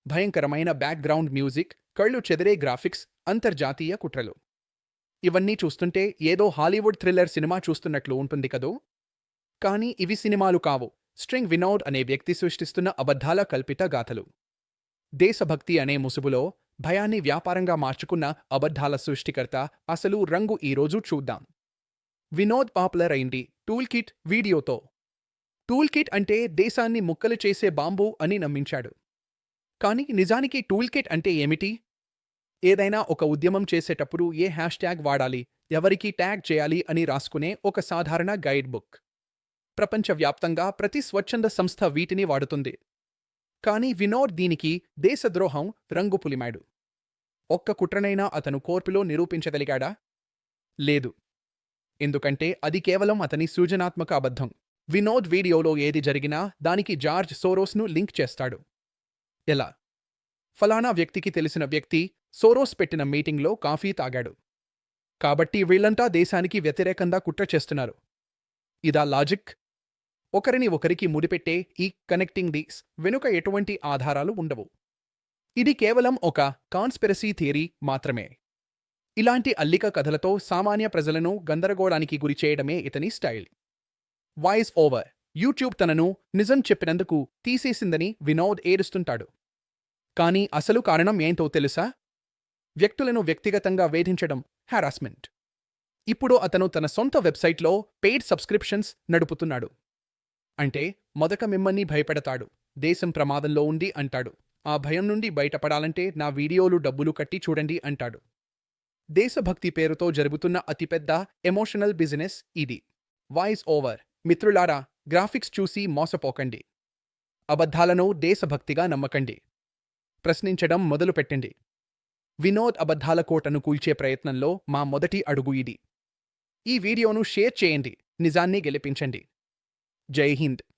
భయంకరమైన background music, కళ్ళు చెదిరే graphics, అంతర్జాతీయ కుట్రలు. ఇవన్నీ చూస్తుంటే ఏదో హాలీవుడ్ థ్రిల్లర్ సినిమా చూస్తున్నట్లు ఉంటుంది కదూ. కానీ ఇవి సినిమాలు కావు. స్ట్రింగ్ వినోద్ అనే వ్యక్తి సృష్టిస్తున్న అబద్ధాల కల్పిత గాథలు. దేశభక్తి అనే ముసుగులో భయాన్ని వ్యాపారంగా మార్చుకున్న అబద్ధాల సృష్టికర్త అసలు రంగు ఈరోజు చూద్దాం. వినోద్ పాపులర్ అయింది టూల్ కిట్ వీడియోతో. టూల్ కిట్ అంటే దేశాన్ని ముక్కలు చేసే బాంబు అని నమ్మించాడు. కానీ నిజానికి టూల్ కిట్ అంటే ఏమిటి? ఏదైనా ఒక ఉద్యమం చేసేటప్పుడు ఏ హ్యాష్ ట్యాగ్ వాడాలి, ఎవరికి ట్యాగ్ చేయాలి అని రాసుకునే ఒక సాధారణ గైడ్ బుక్. ప్రపంచవ్యాప్తంగా ప్రతి స్వచ్ఛంద సంస్థ వీటిని వాడుతుంది. కానీ వినోద్ దీనికి దేశద్రోహం రంగు పులిమాడు. ఒక్క కుట్రనైనా అతను కోర్టులో నిరూపించగలిగాడా? లేదు. ఎందుకంటే అది కేవలం అతని సృజనాత్మక అబద్ధం. వినోద్ వీడియోలో ఏది జరిగినా దానికి జార్జ్ సోరోస్ను లింక్ చేస్తాడు. ఎలా? ఫలానా వ్యక్తికి తెలిసిన వ్యక్తి సోరోస్ పెట్టిన మీటింగ్లో కాఫీ తాగాడు. కాబట్టి వీళ్లంతా దేశానికి వ్యతిరేకంగా కుట్ర చేస్తున్నారు. ఇదా లాజిక్? ఒకరిని ఒకరికి ముడిపెట్టే ఈ కనెక్టింగ్ దీస్ వెనుక ఎటువంటి ఆధారాలు ఉండవు. ఇది కేవలం ఒక కాన్స్పిరసీ థియరీ మాత్రమే. ఇలాంటి అల్లిక కథలతో సామాన్య ప్రజలను గందరగోళానికి గురిచేయడమే ఇతని స్టైల్. Voice over. యూట్యూబ్ తనను నిజం చెప్పినందుకు తీసేసిందని వినోద్ ఏడుస్తుంటాడు. కానీ అసలు కారణం ఏంటో తెలుసా? వ్యక్తులను వ్యక్తిగతంగా వేధించడం, హారాస్మెంట్. ఇప్పుడు అతను తన సొంత వెబ్సైట్లో పెయిడ్ సబ్స్క్రిప్షన్స్ నడుపుతున్నాడు. అంటే మొదట మిమ్మల్ని భయపెడతాడు, దేశం ప్రమాదంలో ఉంది అంటాడు. ఆ భయం నుండి బయటపడాలంటే నా వీడియోలు డబ్బులు కట్టి చూడండి అంటాడు. దేశభక్తి పేరుతో జరుగుతున్న అతిపెద్ద ఎమోషనల్ బిజినెస్ ఇది. Voice over. మిత్రులారా, గ్రాఫిక్స్ చూసి మోసపోకండి. అబద్ధాలను దేశభక్తిగా నమ్మకండి. ప్రశ్నించడం మొదలుపెట్టండి. వినోద్ అబద్ధాల కోటను కూల్చే ప్రయత్నంలో మా మొదటి అడుగు ఇది. ఈ వీడియోను షేర్ చేయండి. నిజాన్ని గెలిపించండి. జై హింద్.